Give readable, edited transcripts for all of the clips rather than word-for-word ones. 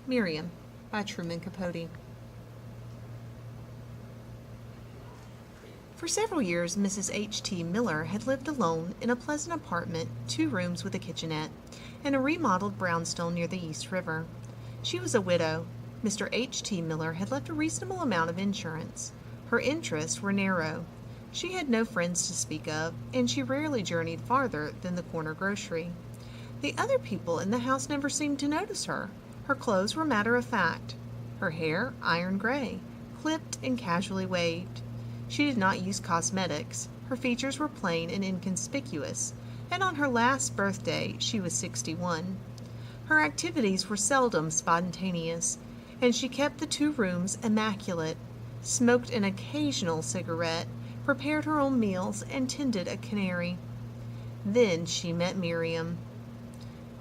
Miriam by Truman Capote. For several years, Mrs. H.T. Miller had lived alone in a pleasant apartment, 2 rooms with a kitchenette, in a remodeled brownstone near the East River. She was a widow. Mr. H.T. Miller had left a reasonable amount of insurance. Her interests were narrow. She had no friends to speak of, and she rarely journeyed farther than the corner grocery. The other people in the house never seemed to notice her. Her clothes were matter of fact. Her hair iron gray, clipped and casually waved. She did not use cosmetics. Her features were plain and inconspicuous, and on her last birthday she was 61. Her activities were seldom spontaneous, and she kept the 2 rooms immaculate, smoked an occasional cigarette, prepared her own meals, and tended a canary. Then she met Miriam.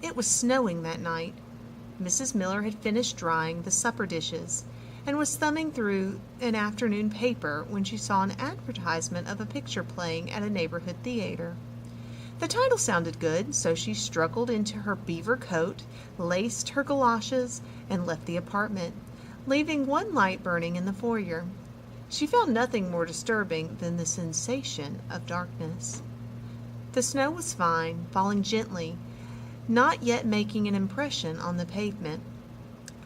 It was snowing that night. Mrs. Miller had finished drying the supper dishes and was thumbing through an afternoon paper when she saw an advertisement of a picture playing at a neighborhood theater. The title sounded good, so she struggled into her beaver coat, laced her galoshes, and left the apartment, leaving one light burning in the foyer. She found nothing more disturbing than the sensation of darkness. The snow was fine, falling gently, not yet making an impression on the pavement.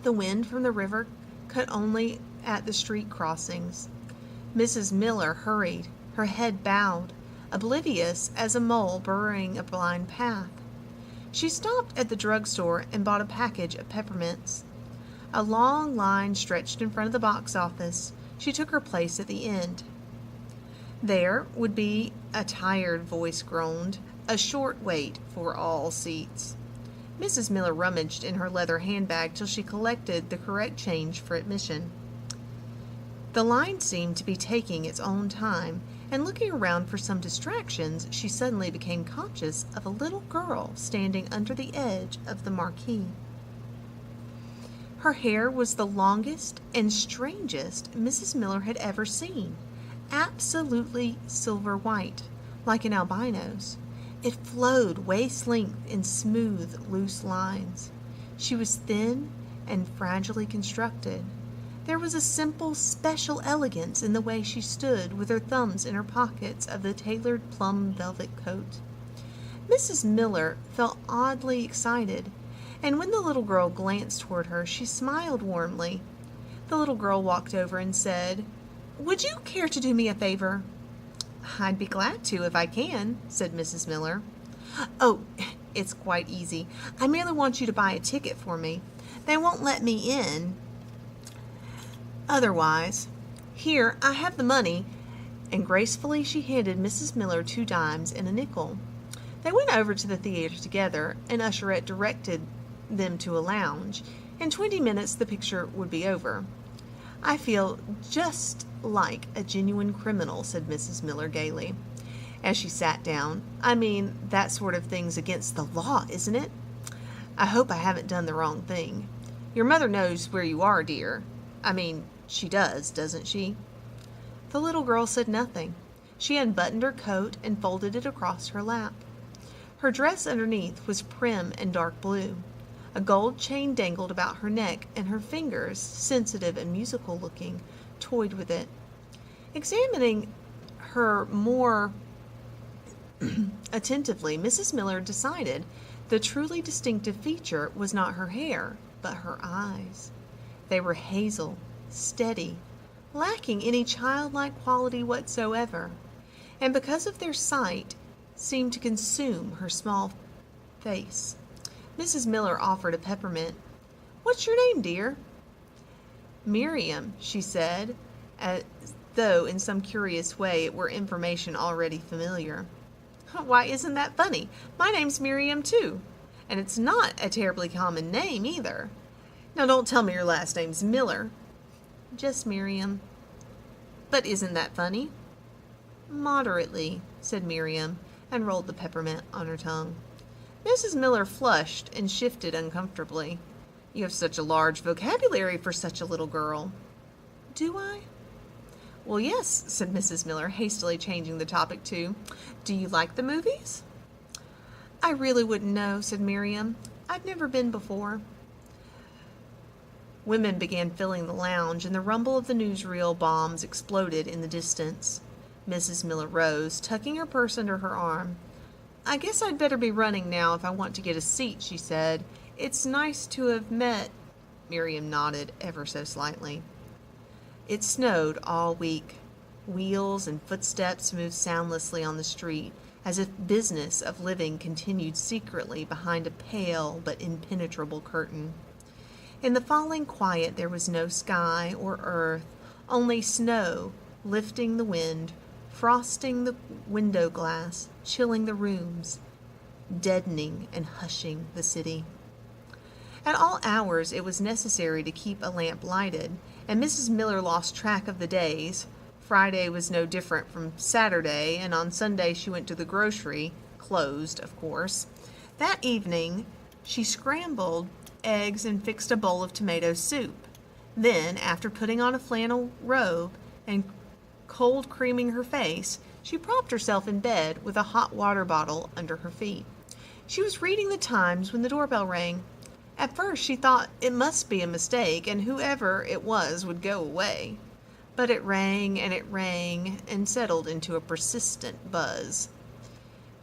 The wind from the river cut only at the street crossings. Mrs. Miller hurried, her head bowed, oblivious as a mole burrowing a blind path. She stopped at the drugstore and bought a package of peppermints. A long line stretched in front of the box office. She took her place at the end. There would be, a tired voice groaned, a short wait for all seats. Mrs. Miller rummaged in her leather handbag till she collected the correct change for admission. The line seemed to be taking its own time, and looking around for some distractions, she suddenly became conscious of a little girl standing under the edge of the marquee. Her hair was the longest and strangest Mrs. Miller had ever seen, absolutely silver white, like an albino's. It flowed waist-length in smooth, loose lines. She was thin and fragilely constructed. There was a simple, special elegance in the way she stood with her thumbs in her pockets of the tailored plum velvet coat. Mrs. Miller felt oddly excited, and when the little girl glanced toward her, she smiled warmly. The little girl walked over and said, "Would you care to do me a favor?" "I'd be glad to if I can," said Mrs. Miller. "Oh, it's quite easy. I merely want you to buy a ticket for me. They won't let me in otherwise. Here, I have the money," and gracefully she handed Mrs. Miller 2 dimes and a nickel. They went over to the theater together, and Usherette directed them to a lounge. In 20 minutes the picture would be over. "I feel just like a genuine criminal," said Mrs. Miller gaily, as she sat down. "I mean, that sort of thing's against the law, isn't it? I hope I haven't done the wrong thing. Your mother knows where you are, dear. I mean, she does, doesn't she?" The little girl said nothing. She unbuttoned her coat and folded it across her lap. Her dress underneath was prim and dark blue. A gold chain dangled about her neck, and her fingers, sensitive and musical looking, toyed with it. Examining her more attentively, Mrs. Miller decided the truly distinctive feature was not her hair, but her eyes. They were hazel, steady, lacking any childlike quality whatsoever, and because of their sight, seemed to consume her small face. Mrs. Miller offered a peppermint. "What's your name, dear?" "Miriam," she said, as though in some curious way it were information already familiar. "Why, isn't that funny? My name's Miriam, too. And it's not a terribly common name, either. Now, don't tell me your last name's Miller." "Just Miriam." "But isn't that funny?" "Moderately," said Miriam, and rolled the peppermint on her tongue. Mrs. Miller flushed and shifted uncomfortably. "You have such a large vocabulary for such a little girl." "Do I?" "Well, yes," said Mrs. Miller, hastily changing the topic to, "Do you like the movies?" "I really wouldn't know," said Miriam. "I've never been before." Women began filling the lounge, and the rumble of the newsreel bombs exploded in the distance. Mrs. Miller rose, tucking her purse under her arm. "I guess I'd better be running now if I want to get a seat," she said. "It's nice to have met." Miriam nodded ever so slightly. It snowed all week. Wheels and footsteps moved soundlessly on the street, as if business of living continued secretly behind a pale but impenetrable curtain. In the falling quiet there was no sky or earth, only snow lifting the wind, frosting the window glass, chilling the rooms, deadening and hushing the city. At all hours it was necessary to keep a lamp lighted, and Mrs. Miller lost track of the days. Friday was no different from Saturday, and on Sunday she went to the grocery, closed, of course. That evening she scrambled eggs and fixed a bowl of tomato soup. Then, after putting on a flannel robe and cold creaming her face, she propped herself in bed with a hot water bottle under her feet. She was reading the Times when the doorbell rang. At first she thought it must be a mistake and whoever it was would go away. But it rang and settled into a persistent buzz.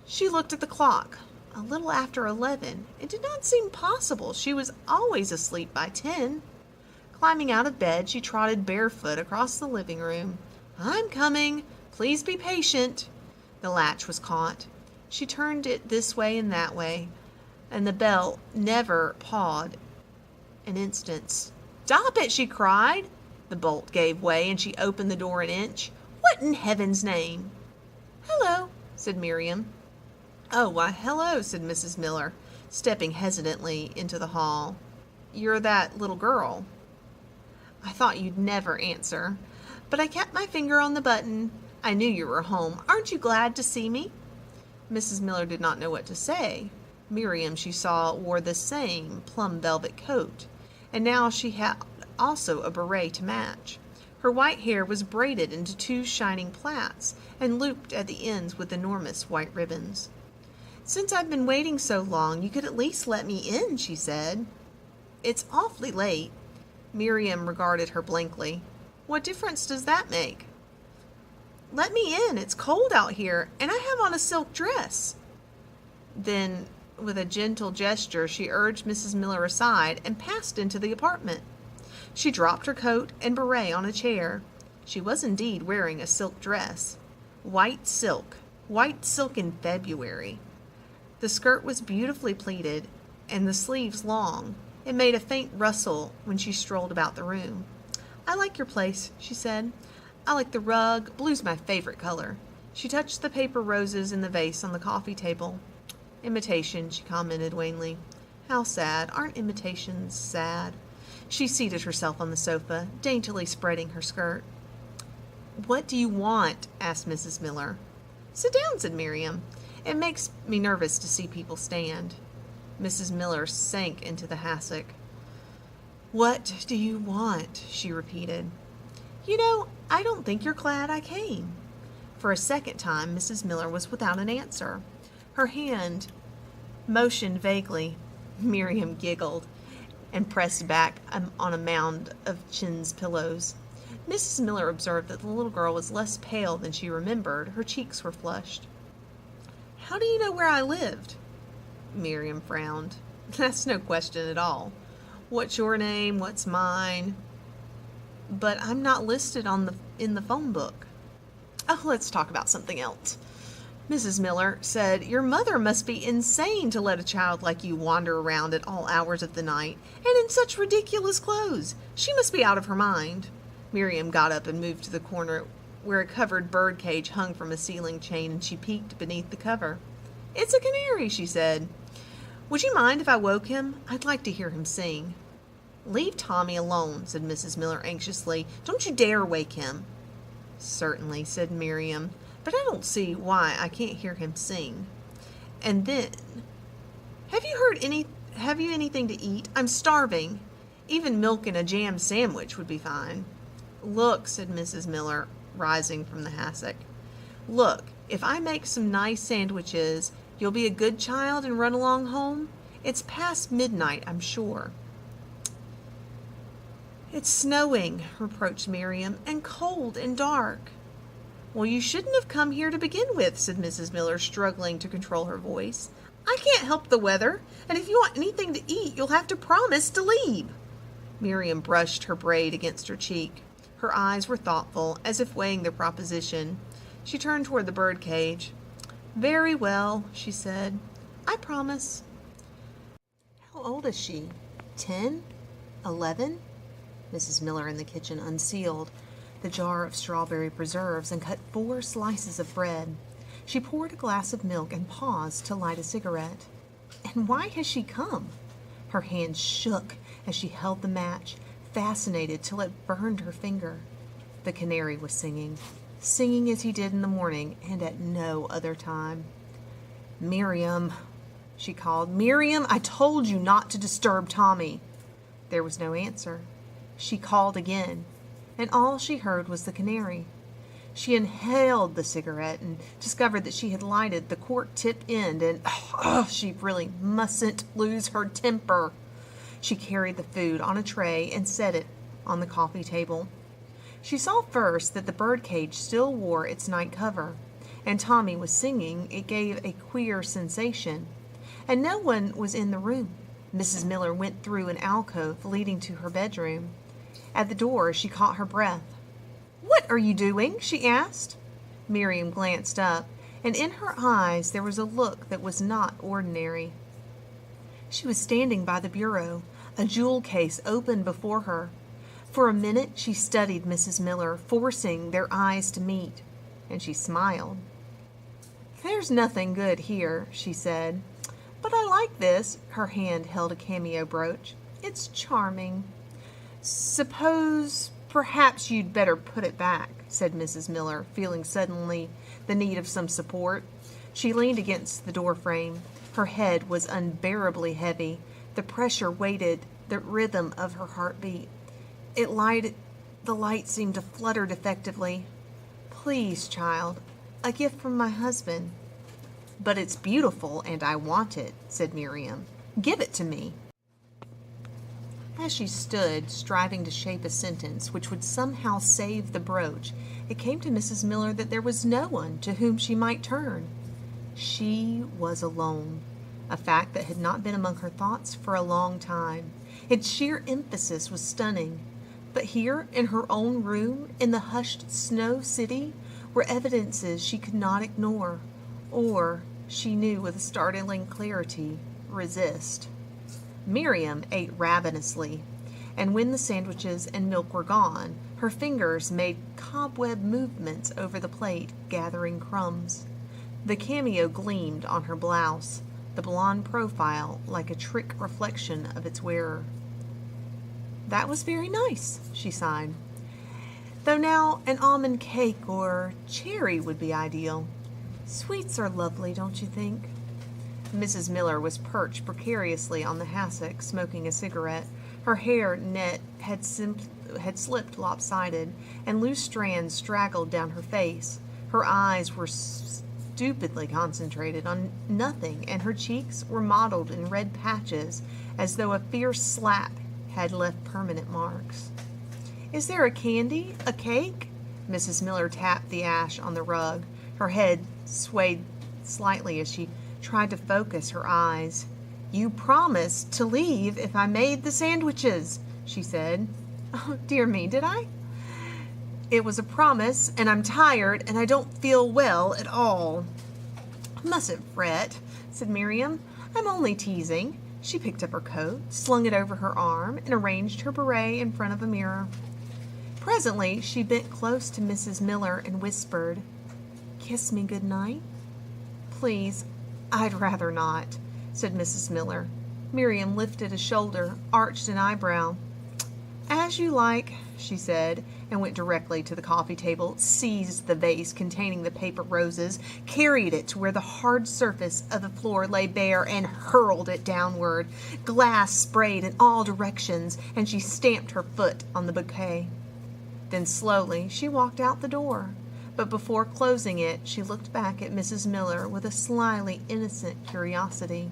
She looked at the clock. A little after 11. It did not seem possible. She was always asleep by 10. Climbing out of bed, she trotted barefoot across the living room. "I'm coming. Please be patient." The latch was caught. She turned it this way and that way, and the bell never paused an instant. "Stop it!" she cried. The bolt gave way, and she opened the door an inch. "What in heaven's name?" "Hello," said Miriam. "Oh, why, hello," said Mrs. Miller, stepping hesitantly into the hall. "You're that little girl." "I thought you'd never answer, but I kept my finger on the button. I knew you were home. Aren't you glad to see me?" Mrs. Miller did not know what to say. Miriam, she saw, wore the same plum velvet coat, and now she had also a beret to match. Her white hair was braided into two shining plaits and looped at the ends with enormous white ribbons. "Since I've been waiting so long, you could at least let me in," she said. "It's awfully late." Miriam regarded her blankly. "What difference does that make?" "Let me in. It's cold out here, and I have on a silk dress." Then, with a gentle gesture, she urged Mrs. Miller aside and passed into the apartment. She dropped her coat and beret on a chair. She was indeed wearing a silk dress. White silk in February. The skirt was beautifully pleated, and the sleeves long. It made a faint rustle when she strolled about the room. "I like your place," she said. "I like the rug. Blue's my favorite color." She touched the paper roses in the vase on the coffee table. "Imitation," she commented wanly. "How sad. Aren't imitations sad?" She seated herself on the sofa, daintily spreading her skirt. "What do you want?" asked Mrs. Miller. "Sit down," said Miriam. "It makes me nervous to see people stand." Mrs. Miller sank into the hassock. "What do you want?" she repeated. "You know, I don't think you're glad I came." For a second time, Mrs. Miller was without an answer. Her hand motioned vaguely. Miriam giggled and pressed back on a mound of chintz pillows. Mrs. Miller observed that the little girl was less pale than she remembered. Her cheeks were flushed. "How do you know where I lived?" Miriam frowned. "That's no question at all. What's your name? What's mine?" "But I'm not listed in the phone book." "Oh, let's talk about something else." Mrs. Miller said, "Your mother must be insane to let a child like you wander around at all hours of the night, and in such ridiculous clothes. She must be out of her mind." Miriam got up and moved to the corner where a covered bird cage hung from a ceiling chain, and she peeked beneath the cover. "It's a canary," she said. "Would you mind if I woke him? I'd like to hear him sing." "Leave Tommy alone," said Mrs. Miller anxiously. "Don't you dare wake him." "Certainly," said Miriam. "But I don't see why I can't hear him sing." And then, Have you anything to eat? I'm starving. Even milk and a jam sandwich would be fine." "Look," said Mrs. Miller, rising from the hassock. "Look, if I make some nice sandwiches, you'll be a good child and run along home? It's past midnight, I'm sure." "It's snowing," reproached Miriam, "and cold and dark." "Well, you shouldn't have come here to begin with," said Mrs. Miller, struggling to control her voice. "I can't help the weather, and if you want anything to eat, you'll have to promise to leave." Miriam brushed her braid against her cheek. Her eyes were thoughtful, as if weighing the proposition. She turned toward the bird cage. "Very well," she said. "I promise." "How old is she? 10? 11? Mrs. Miller in the kitchen unsealed the jar of strawberry preserves and cut 4 slices of bread. She poured a glass of milk and paused to light a cigarette. "And why has she come?" Her hand shook as she held the match, fascinated till it burned her finger. The canary was singing as he did in the morning and at no other time. "Miriam," she called. "Miriam, I told you not to disturb Tommy." There was no answer. She called again, and all she heard was the canary. She inhaled the cigarette and discovered that she had lighted the cork-tipped end, and she really mustn't lose her temper. She carried the food on a tray and set it on the coffee table. She saw first that the birdcage still wore its night cover, and Tommy was singing. It gave a queer sensation, and no one was in the room. Mrs. Miller went through an alcove leading to her bedroom. At the door, she caught her breath. "What are you doing?" she asked. Miriam glanced up, and in her eyes there was a look that was not ordinary. She was standing by the bureau, a jewel case open before her. For a minute she studied Mrs. Miller, forcing their eyes to meet, and she smiled. "There's nothing good here," she said. "But I like this." Her hand held a cameo brooch. "It's charming." "Perhaps you'd better put it back," said Mrs. Miller, feeling suddenly the need of some support. She leaned against the door frame. Her head was unbearably heavy. The pressure weighted the rhythm of her heartbeat. The light seemed to flutter defectively. "Please, child, a gift from my husband." "But it's beautiful, and I want it," said Miriam. "Give it to me." As she stood, striving to shape a sentence which would somehow save the brooch, it came to Mrs. Miller that there was no one to whom she might turn. She was alone, a fact that had not been among her thoughts for a long time. Its sheer emphasis was stunning. But here, in her own room, in the hushed snow city, were evidences she could not ignore, or, she knew with startling clarity, resist. Miriam ate ravenously, and when the sandwiches and milk were gone, her fingers made cobweb movements over the plate, gathering crumbs. The cameo gleamed on her blouse, the blonde profile like a trick reflection of its wearer. "That was very nice," she sighed. "Though now an almond cake or cherry would be ideal. Sweets are lovely, don't you think?" Mrs. Miller was perched precariously on the hassock, smoking a cigarette. Her hair net had slipped lopsided, and loose strands straggled down her face. Her eyes were stupidly concentrated on nothing, and her cheeks were mottled in red patches, as though a fierce slap had left permanent marks. "Is there a candy? A cake?" Mrs. Miller tapped the ash on the rug. Her head swayed slightly as she tried to focus her eyes. "You promised to leave if I made the sandwiches," she said. "Oh, dear me, did I?" "It was a promise, and I'm tired, and I don't feel well at all." "Mustn't fret," said Miriam. "I'm only teasing." She picked up her coat, slung it over her arm, and arranged her beret in front of a mirror. Presently she bent close to Mrs. Miller and whispered, "Kiss me good night." "Please, I'd rather not," said Mrs. Miller. Miriam lifted a shoulder, arched an eyebrow. "As you like," she said, and went directly to the coffee table, seized the vase containing the paper roses, carried it to where the hard surface of the floor lay bare, and hurled it downward. Glass sprayed in all directions, and she stamped her foot on the bouquet. Then slowly she walked out the door. But before closing it, she looked back at Mrs. Miller with a slyly innocent curiosity.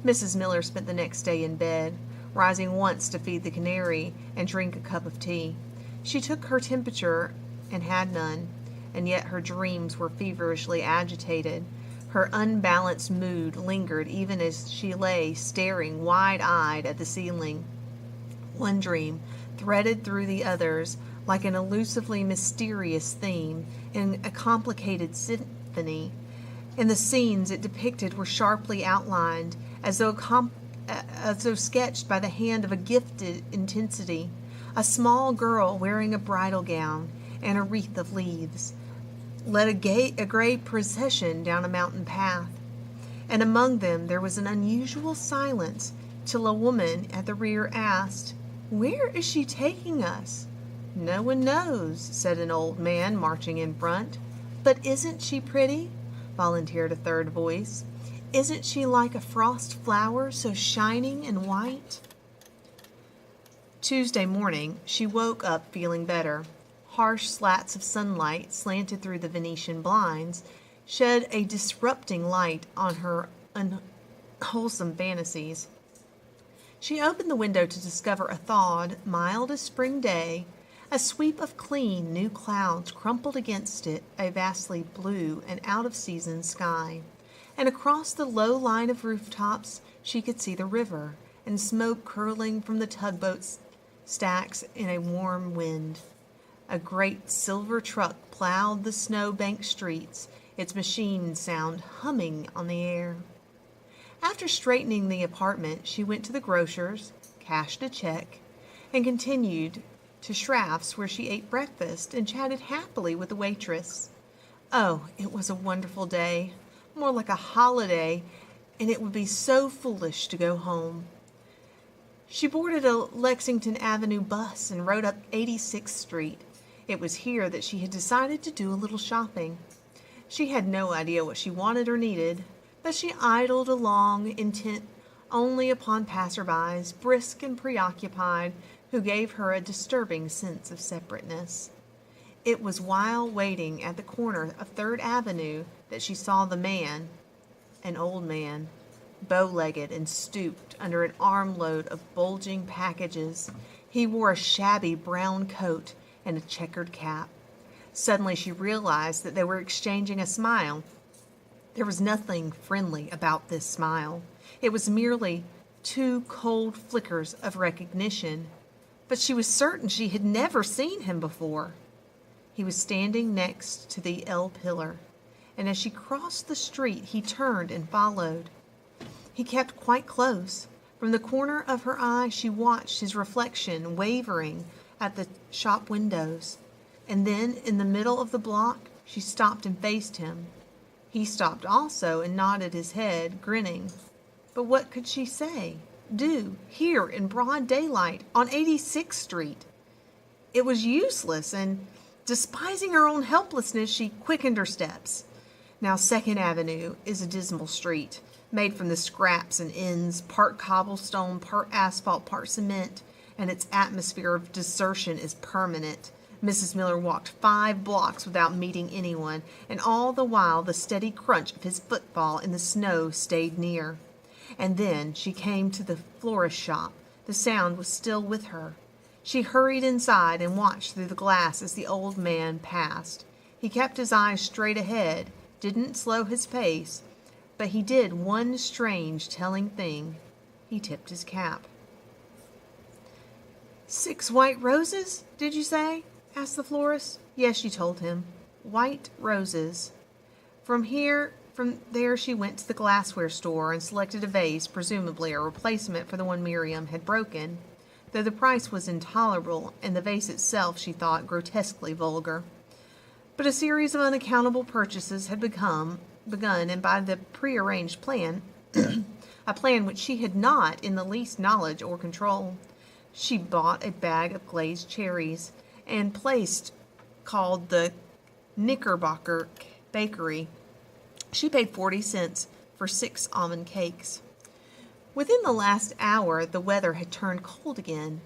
Mrs. Miller spent the next day in bed, rising once to feed the canary and drink a cup of tea. She took her temperature and had none, and yet her dreams were feverishly agitated. Her unbalanced mood lingered even as she lay staring wide-eyed at the ceiling. One dream threaded through the others like an elusively mysterious theme in a complicated symphony, and the scenes it depicted were sharply outlined, as though sketched by the hand of a gifted intensity. A small girl wearing a bridal gown and a wreath of leaves led a gray procession down a mountain path, and among them there was an unusual silence till a woman at the rear asked, "Where is she taking us?" "No one knows," said an old man marching in front. "But isn't she pretty?" volunteered a third voice. "Isn't she like a frost flower, so shining and white?" Tuesday morning, she woke up feeling better. Harsh slats of sunlight slanted through the Venetian blinds, shed a disrupting light on her unwholesome fantasies. She opened the window to discover a thawed, mild as spring day, a sweep of clean, new clouds crumpled against it, a vastly blue and out-of-season sky. And across the low line of rooftops she could see the river, and smoke curling from the tugboat stacks in a warm wind. A great silver truck plowed the snow-banked streets, its machine sound humming on the air. After straightening the apartment, she went to the grocer's, cashed a check, and continued to Schraff's, where she ate breakfast and chatted happily with the waitress. Oh, it was a wonderful day, more like a holiday, and it would be so foolish to go home. She boarded a Lexington Avenue bus and rode up 86th Street. It was here that she had decided to do a little shopping. She had no idea what she wanted or needed, but she idled along, intent only upon passerbys, brisk and preoccupied, who gave her a disturbing sense of separateness. It was while waiting at the corner of Third Avenue that she saw the man, an old man, bow-legged and stooped under an armload of bulging packages. He wore a shabby brown coat and a checkered cap. Suddenly she realized that they were exchanging a smile. There was nothing friendly about this smile. It was merely two cold flickers of recognition. But she was certain she had never seen him before. He was standing next to the L pillar, and as she crossed the street he turned and followed. He kept quite close. From the corner of her eye she watched his reflection wavering at the shop windows, and then in the middle of the block she stopped and faced him. He stopped also and nodded his head, grinning. But what could she say, do, here in broad daylight on 86th Street? It was useless, and despising her own helplessness, she quickened her steps. Now 2nd Avenue is a dismal street, made from the scraps and ends, part cobblestone, part asphalt, part cement, and its atmosphere of desertion is permanent. Mrs. Miller walked 5 blocks without meeting anyone, and all the while the steady crunch of his footfall in the snow stayed near. And then she came to the florist's shop. The sound was still with her. She hurried inside and watched through the glass as the old man passed. He kept his eyes straight ahead, didn't slow his pace, but he did one strange telling thing. He tipped his cap. 6 white roses, did you say? Asked the florist. Yes, she told him. White roses. From there she went to the glassware store and selected a vase, presumably a replacement for the one Miriam had broken, though the price was intolerable and the vase itself, she thought, grotesquely vulgar. But a series of unaccountable purchases had begun, and by the prearranged plan, a plan which she had not in the least knowledge or control, she bought a bag of glazed cherries and called the Knickerbocker Bakery. She paid 40 cents for 6 almond cakes. Within the last hour, the weather had turned cold again.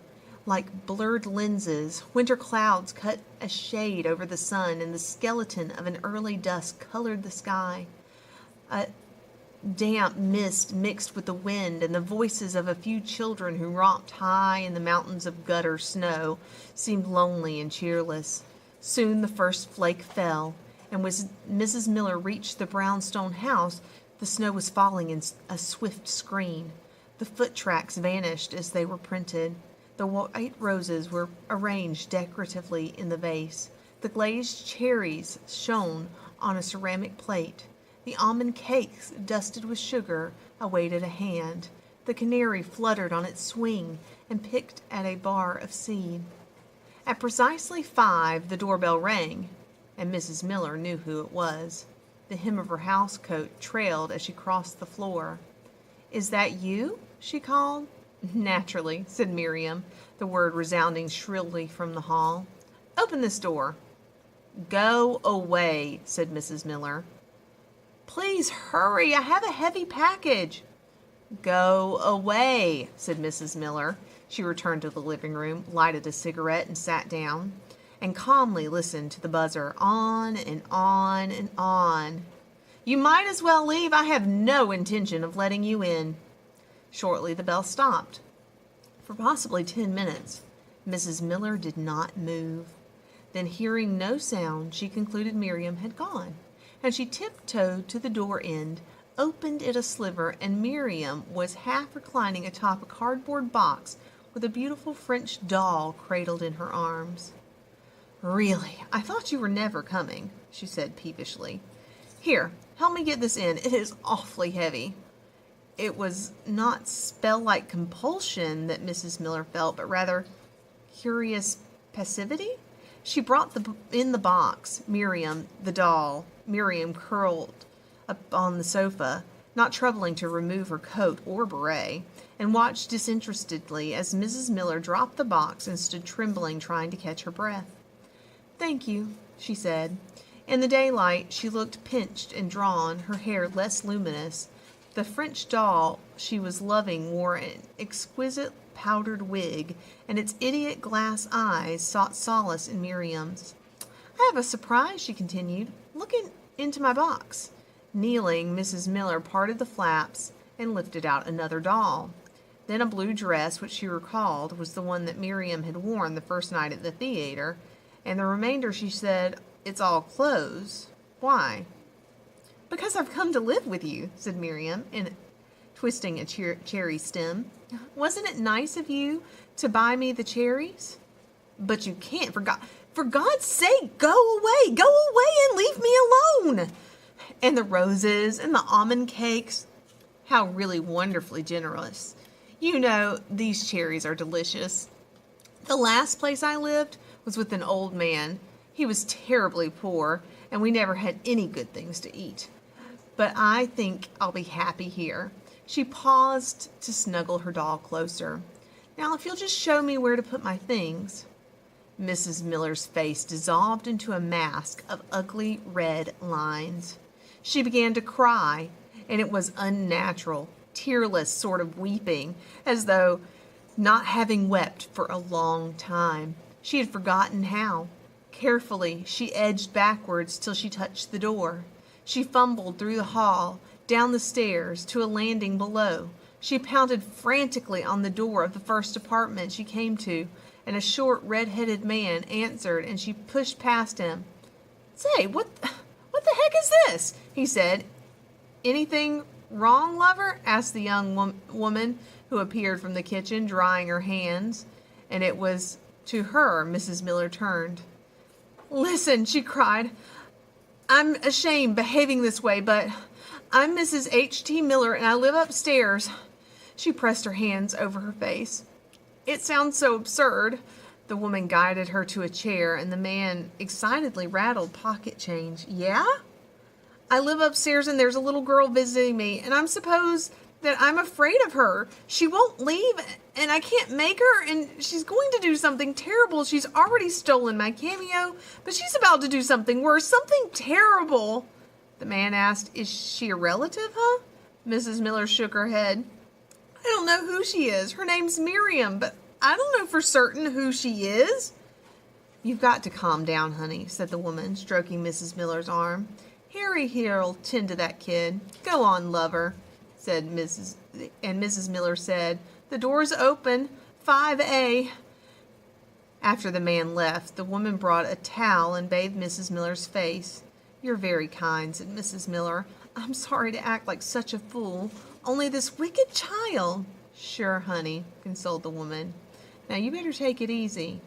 Like blurred lenses, winter clouds cut a shade over the sun, and the skeleton of an early dusk colored the sky. A Damp mist mixed with the wind, and the voices of a few children who romped high in the mountains of gutter snow seemed lonely and cheerless. Soon the first flake fell, and when Mrs. Miller reached the brownstone house, the snow was falling in a swift screen. The foot tracks vanished as they were printed. The white roses were arranged decoratively in the vase. The glazed cherries shone on a ceramic plate. The almond cakes, dusted with sugar, awaited a hand. The canary fluttered on its swing and picked at a bar of seed. At precisely 5, the doorbell rang, and Mrs. Miller knew who it was. The hem of her housecoat trailed as she crossed the floor. "Is that you?" she called. "Naturally," said Miriam, the word resounding shrilly from the hall. "Open this door." "Go away," said Mrs. Miller. "Please hurry, I have a heavy package." "Go away," said Mrs. Miller. She returned to the living room, lighted a cigarette, and sat down, and calmly listened to the buzzer, on and on and on. "You might as well leave. I have no intention of letting you in." Shortly the bell stopped. For possibly 10 minutes, Mrs. Miller did not move. Then, hearing no sound, she concluded Miriam had gone, and she tiptoed to the door end, opened it a sliver, and Miriam was half reclining atop a cardboard box with a beautiful French doll cradled in her arms. "Really, I thought you were never coming," she said peevishly. "Here, help me get this in. It is awfully heavy." It was not spell-like compulsion that Mrs. Miller felt, but rather curious passivity. She brought in the box, Miriam, the doll. Miriam curled up on the sofa, not troubling to remove her coat or beret, and watched disinterestedly as Mrs. Miller dropped the box and stood trembling, trying to catch her breath. "Thank you," she said. In the daylight, she looked pinched and drawn, her hair less luminous. The French doll she was loving wore an exquisite powdered wig, and its idiot glass eyes sought solace in Miriam's. "I have a surprise," she continued. "Look into my box." Kneeling, Mrs. Miller parted the flaps and lifted out another doll. Then a blue dress, which she recalled was the one that Miriam had worn the first night at the theater, and the remainder she said, "It's all clothes. Why?" "Because I've come to live with you," said Miriam, twisting a cherry stem. "Wasn't it nice of you to buy me the cherries?" "But you can't. For God's sake, go away and leave me alone." "And the roses and the almond cakes. How really wonderfully generous. You know, these cherries are delicious. The last place I lived was with an old man. He was terribly poor, and we never had any good things to eat. But I think I'll be happy here." She paused to snuggle her doll closer. "Now, if you'll just show me where to put my things." Mrs. Miller's face dissolved into a mask of ugly red lines. She began to cry, and it was unnatural, tearless sort of weeping, as though not having wept for a long time. She had forgotten how. Carefully, she edged backwards till she touched the door. She fumbled through the hall, down the stairs, to a landing below. She pounded frantically on the door of the first apartment she came to, and a short, red-headed man answered, and she pushed past him. "Say, what the heck is this?" he said. "Anything wrong, lover?" asked the young woman who appeared from the kitchen, drying her hands, and it was to her Mrs. Miller turned. "Listen," she cried. "I'm ashamed behaving this way, but I'm Mrs. H.T. Miller, and I live upstairs." She pressed her hands over her face. "It sounds so absurd." The woman guided her to a chair, and the man excitedly rattled pocket change. "Yeah? I live upstairs, and there's a little girl visiting me, and I'm supposed that I'm afraid of her. She won't leave, and I can't make her, and she's going to do something terrible. She's already stolen my cameo, but she's about to do something worse, something terrible." The man asked, "Is she a relative, huh?" Mrs. Miller shook her head. "I don't know who she is. Her name's Miriam, but I don't know for certain who she is." "You've got to calm down, honey," said the woman, stroking Mrs. Miller's arm. Harry here'll tend to that kid. Go on, lover, said Mrs. Miller said, the door's open, 5A. After the man left, the woman brought a towel and bathed Mrs. Miller's face. You're very kind, said Mrs. Miller. I'm sorry to act like such a fool. Only this wicked child. Sure, honey, consoled the woman. Now you better take it easy.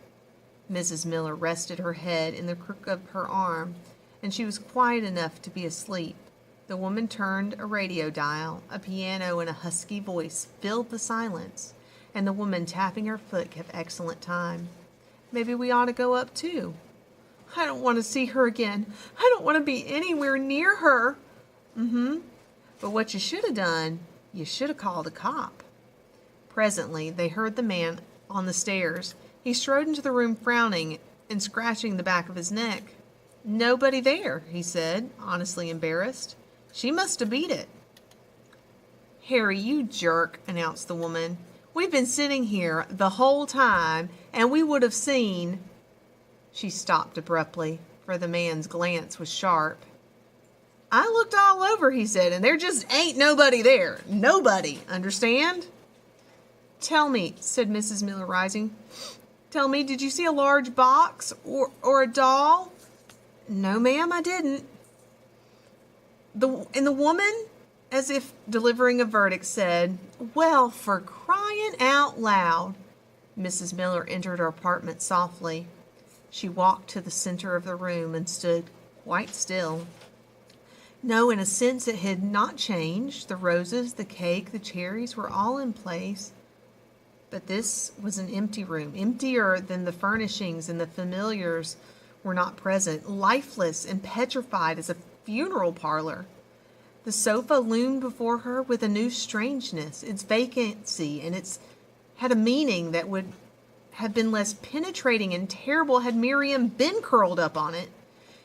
Mrs. Miller rested her head in the crook of her arm, and she was quiet enough to be asleep. The woman turned a radio dial. A piano and a husky voice filled the silence, and the woman tapping her foot kept excellent time. Maybe we ought to go up too. I don't want to see her again. I don't want to be anywhere near her. But what you should have done, you should have called a cop. Presently, they heard the man on the stairs. He strode into the room frowning and scratching the back of his neck. Nobody there, he said, honestly embarrassed. She must have beat it. Harry, you jerk, announced the woman. We've been sitting here the whole time, and we would have seen... She stopped abruptly, for the man's glance was sharp. I looked all over, he said, and there just ain't nobody there. Nobody, understand? Tell me, said Mrs. Miller, rising. Tell me, did you see a large box or a doll? No, ma'am, I didn't. And the woman, as if delivering a verdict, said, Well, for crying out loud. Mrs. Miller entered her apartment softly. She walked to the center of the room and stood quite still. No, in a sense it had not changed. The roses, the cake, the cherries were all in place. But this was an empty room, emptier than the furnishings, and the familiars were not present, lifeless and petrified as a funeral parlor. The sofa loomed before her with a new strangeness. Its vacancy and its had a meaning that would have been less penetrating and terrible had Miriam been curled up on it.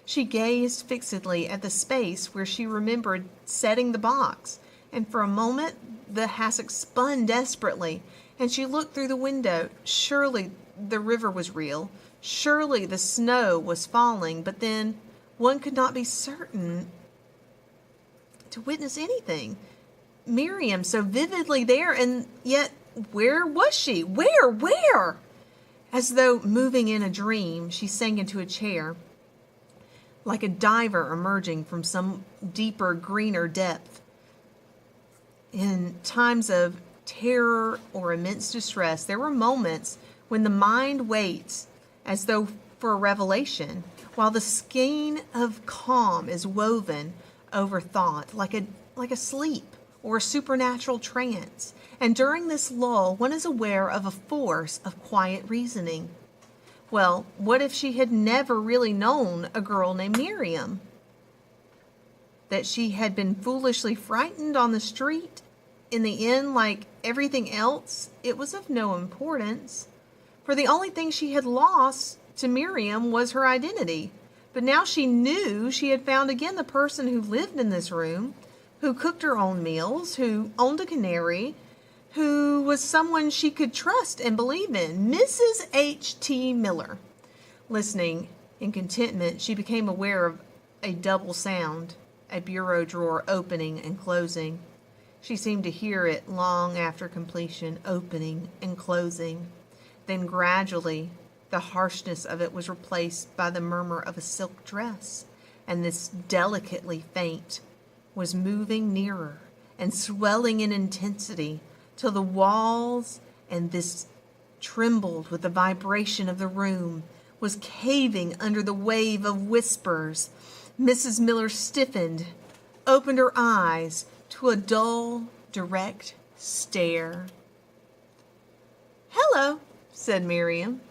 She gazed fixedly at the space where she remembered setting the box, and for a moment the hassock spun desperately, and she looked through the window. Surely the river was real. Surely the snow was falling, but then one could not be certain to witness anything. Miriam so vividly there, and yet where was she? Where? As though moving in a dream, she sank into a chair, like a diver emerging from some deeper, greener depth. In times of terror or immense distress, there were moments when the mind waits as though for a revelation, while the skein of calm is woven over thought, like a sleep or a supernatural trance. And during this lull, one is aware of a force of quiet reasoning. Well, what if she had never really known a girl named Miriam? That she had been foolishly frightened on the street? In the end, like everything else, it was of no importance. For the only thing she had lost to Miriam was her identity. But now she knew she had found again the person who lived in this room, who cooked her own meals, who owned a canary, who was someone she could trust and believe in, Mrs. H.T. Miller. Listening in contentment, she became aware of a double sound, a bureau drawer opening and closing. She seemed to hear it long after completion, opening and closing. Then gradually, the harshness of it was replaced by the murmur of a silk dress, and this delicately faint was moving nearer and swelling in intensity till the walls and this trembled with the vibration of the room, was caving under the wave of whispers. Mrs. Miller stiffened, opened her eyes to a dull, direct stare. "Hello," said Miriam.